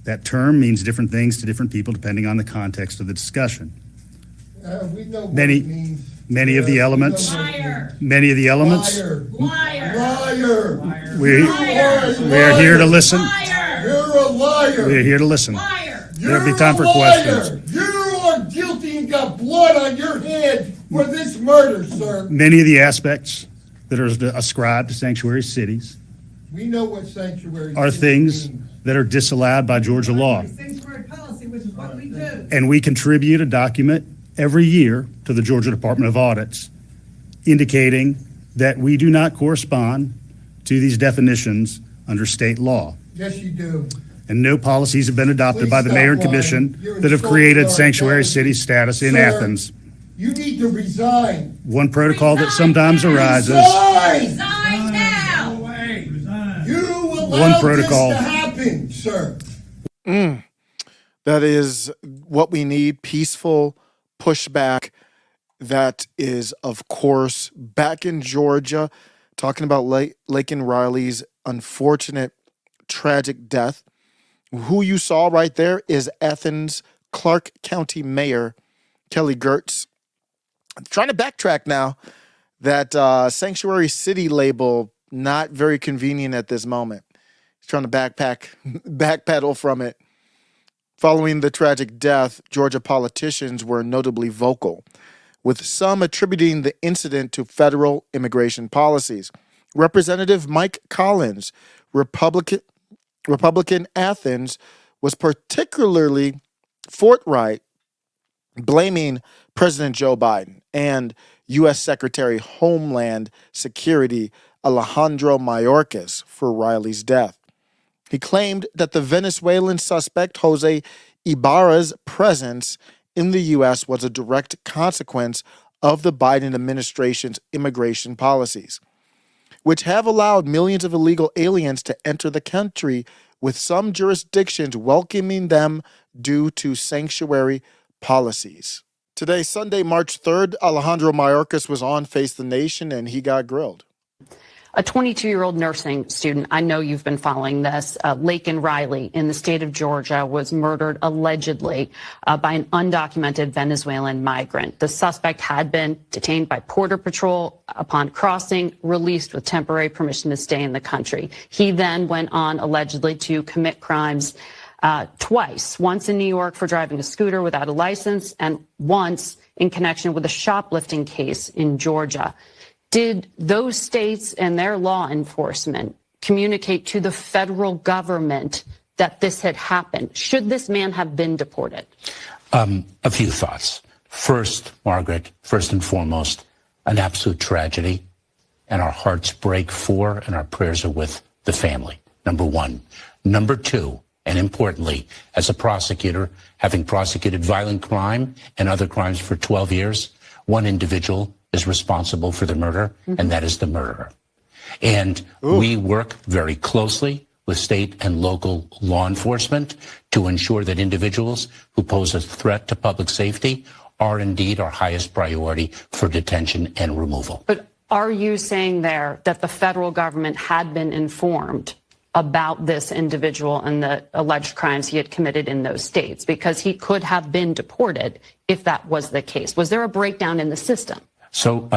That term means different things to different people depending on the context of the discussion. We know what it means. Many of the elements. Liar. Many of the elements. Liar. Liar. Liar. We are here to listen. Liar. You're a liar. We are here to listen. Liar. There'll be time for questions. You are guilty and got blood on your head for this murder, sir. Many of the aspects that are ascribed to sanctuary cities We know what sanctuary are city things means. that are disallowed by Georgia law. Sanctuary policy, which is what we do. And we contribute a document every year to the Georgia Department of Audits indicating that we do not correspond to these definitions under state law. Yes, you do. And no policies have been adopted Please by the stop mayor and lying. commission You're that have insulting created our sanctuary identity. city status in Sir, Athens. You need to resign. One protocol that sometimes arises. Resign! Resign now. You One allowed protocol. this to happen, sir. That is what we need, peaceful pushback. That is, of course, back in Georgia, talking about Laken Riley's unfortunate, tragic death. Who you saw right there is Athens-Clarke County Mayor Kelly Gertz. I'm trying to backtrack now. That sanctuary city label, not very convenient at this moment. He's trying to backpedal from it. Following the tragic death, Georgia politicians were notably vocal, with some attributing the incident to federal immigration policies. Representative Mike Collins, Republican Athens, was particularly forthright, blaming President Joe Biden and U.S. Secretary Homeland Security Alejandro Mayorkas for Riley's death. He claimed that the Venezuelan suspect Jose Ibarra's presence in the U.S. was a direct consequence of the Biden administration's immigration policies, which have allowed millions of illegal aliens to enter the country, with some jurisdictions welcoming them due to sanctuary policies. Today, Sunday, March 3rd, Alejandro Mayorkas was on Face the Nation, and he got grilled. A 22-year-old nursing student, I know you've been following this, Laken Riley in the state of Georgia was murdered allegedly by an undocumented Venezuelan migrant. The suspect had been detained by Border Patrol upon crossing, released with temporary permission to stay in the country. He then went on allegedly to commit crimes twice, once in New York for driving a scooter without a license and once in connection with a shoplifting case in Georgia. Did those states and their law enforcement communicate to the federal government that this had happened? Should this man have been deported? A few thoughts. First, Margaret, first and foremost, an absolute tragedy, and our hearts break for and our prayers are with the family, number one. Number two, and importantly, as a prosecutor, having prosecuted violent crime and other crimes for 12 years, one individual is responsible for the murder, and that is the murderer. And we work very closely with state and local law enforcement to ensure that individuals who pose a threat to public safety are indeed our highest priority for detention and removal. But are you saying there that the federal government had been informed about this individual and the alleged crimes he had committed in those states? Because he could have been deported if that was the case. Was there a breakdown in the system? So,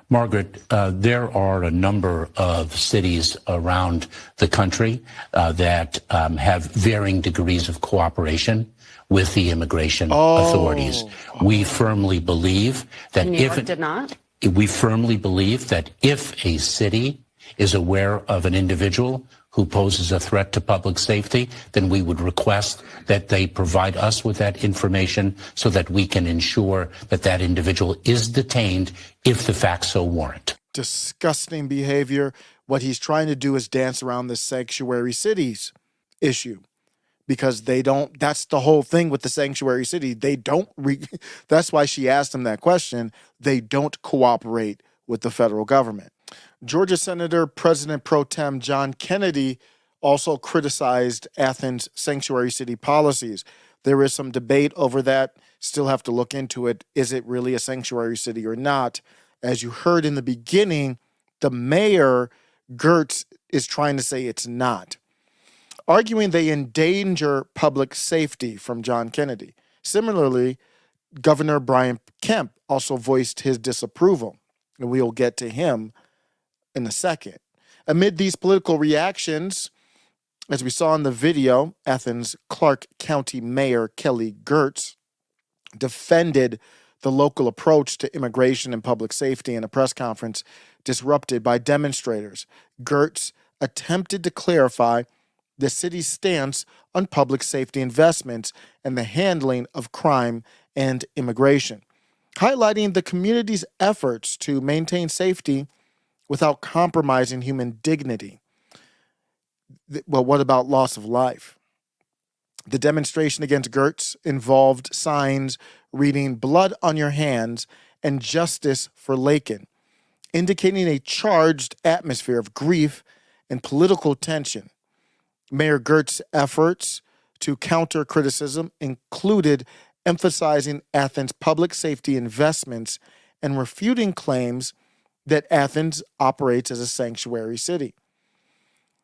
Margaret, there are a number of cities around the country that have varying degrees of cooperation with the immigration authorities. We firmly believe that New York did not? We firmly believe that if a city is aware of an individual who poses a threat to public safety, then we would request that they provide us with that information so that we can ensure that that individual is detained if the facts so warrant. Disgusting behavior. What he's trying to do is dance around the sanctuary cities issue, because they don't, that's the whole thing with the sanctuary city. They don't, that's why she asked him that question. They don't cooperate with the federal government. Georgia Senator President Pro Tem John Kennedy also criticized Athens' sanctuary city policies. There is some debate over that. Still have to look into it. Is it really a sanctuary city or not? As you heard in the beginning, the mayor, Gertz, is trying to say it's not. arguing they endanger public safety from John Kennedy. Similarly, Governor Brian Kemp also voiced his disapproval, and we'll get to him in a second. Amid these political reactions, as we saw in the video, Athens-Clarke County Mayor Kelly Gertz defended the local approach to immigration and public safety in a press conference disrupted by demonstrators. Gertz attempted to clarify the city's stance on public safety investments and the handling of crime and immigration, highlighting the community's efforts to maintain safety without compromising human dignity. Well, what about loss of life? The demonstration against Gertz involved signs reading "Blood on your hands" and "Justice for Laken," indicating a charged atmosphere of grief and political tension. Mayor Gertz's efforts to counter criticism included emphasizing Athens' public safety investments and refuting claims that Athens operates as a sanctuary city.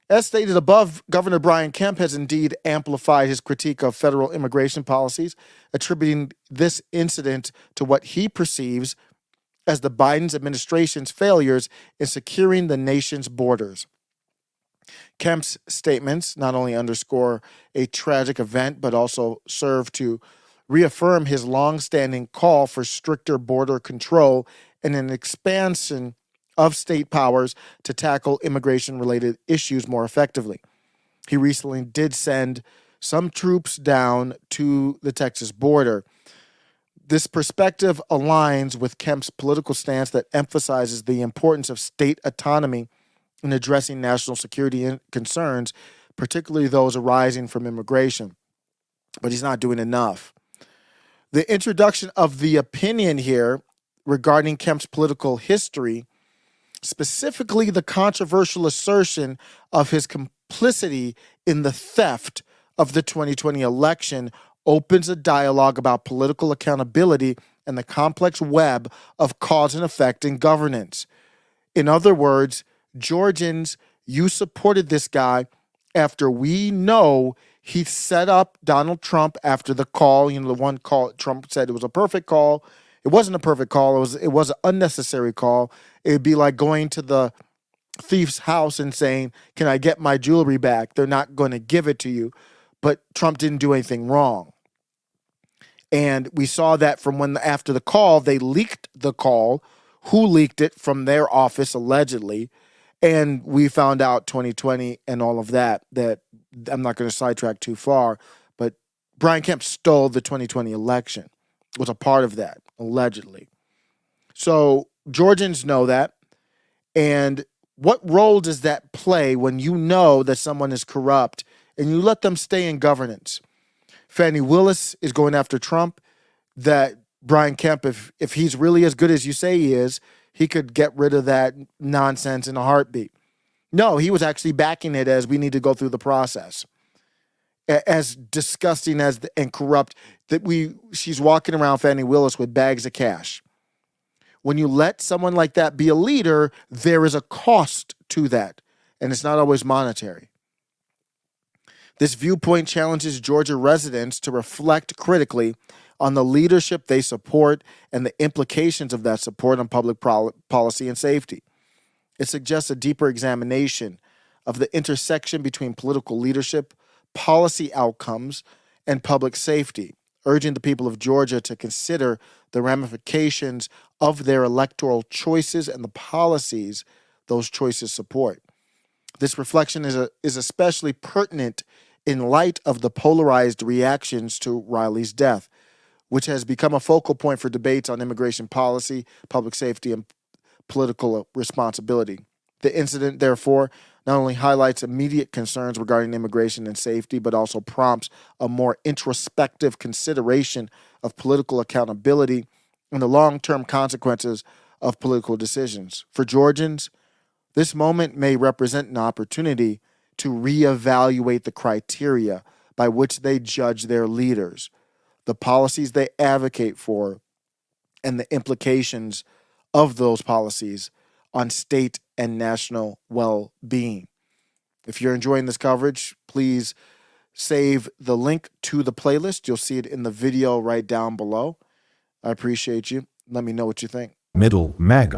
As stated above, Governor Brian Kemp has indeed amplified his critique of federal immigration policies, attributing this incident to what he perceives as the Biden administration's failures in securing the nation's borders. Kemp's statements not only underscore a tragic event, but also serve to reaffirm his longstanding call for stricter border control and an expansion of state powers to tackle immigration-related issues more effectively. He recently did send some troops down to the Texas border. This perspective aligns with Kemp's political stance that emphasizes the importance of state autonomy in addressing national security concerns, particularly those arising from immigration. But he's not doing enough. The introduction of the opinion here regarding Kemp's political history, specifically the controversial assertion of his complicity in the theft of the 2020 election, opens a dialogue about political accountability and the complex web of cause and effect in governance. In other words, Georgians, you supported this guy after we know he set up Donald Trump after the call, the one call Trump said it was a perfect call. It wasn't a perfect call. It was an unnecessary call. It'd be like going to the thief's house and saying, "Can I get my jewelry back?" They're not going to give it to you. But Trump didn't do anything wrong. And we saw that from after the call, they leaked the call. Who leaked it? From their office, allegedly. And we found out 2020 and all of that I'm not going to sidetrack too far, but Brian Kemp stole the 2020 election, was a part of that, allegedly. So Georgians know that. And what role does that play when you know that someone is corrupt and you let them stay in governance? Fannie Willis is going after Trump, that Brian Kemp, if he's really as good as you say he is, he could get rid of that nonsense in a heartbeat. No, he was actually backing it as we need to go through the process. As disgusting and corrupt she's walking around, Fannie Willis, with bags of cash. When you let someone like that be a leader, there is a cost to that, and it's not always monetary. This viewpoint challenges Georgia residents to reflect critically on the leadership they support and the implications of that support on public policy and safety. It suggests a deeper examination of the intersection between political leadership, policy outcomes, and public safety, urging the people of Georgia to consider the ramifications of their electoral choices and the policies those choices support. This reflection is especially pertinent in light of the polarized reactions to Riley's death, which has become a focal point for debates on immigration policy, public safety, and political responsibility. The incident, therefore, not only highlights immediate concerns regarding immigration and safety, but also prompts a more introspective consideration of political accountability and the long-term consequences of political decisions. For Georgians, this moment may represent an opportunity to reevaluate the criteria by which they judge their leaders, the policies they advocate for, and the implications of those policies on state and national well-being. If you're enjoying this coverage, please save the link to the playlist. You'll see it in the video right down below. I appreciate you. Let me know what you think. Middle MAGA.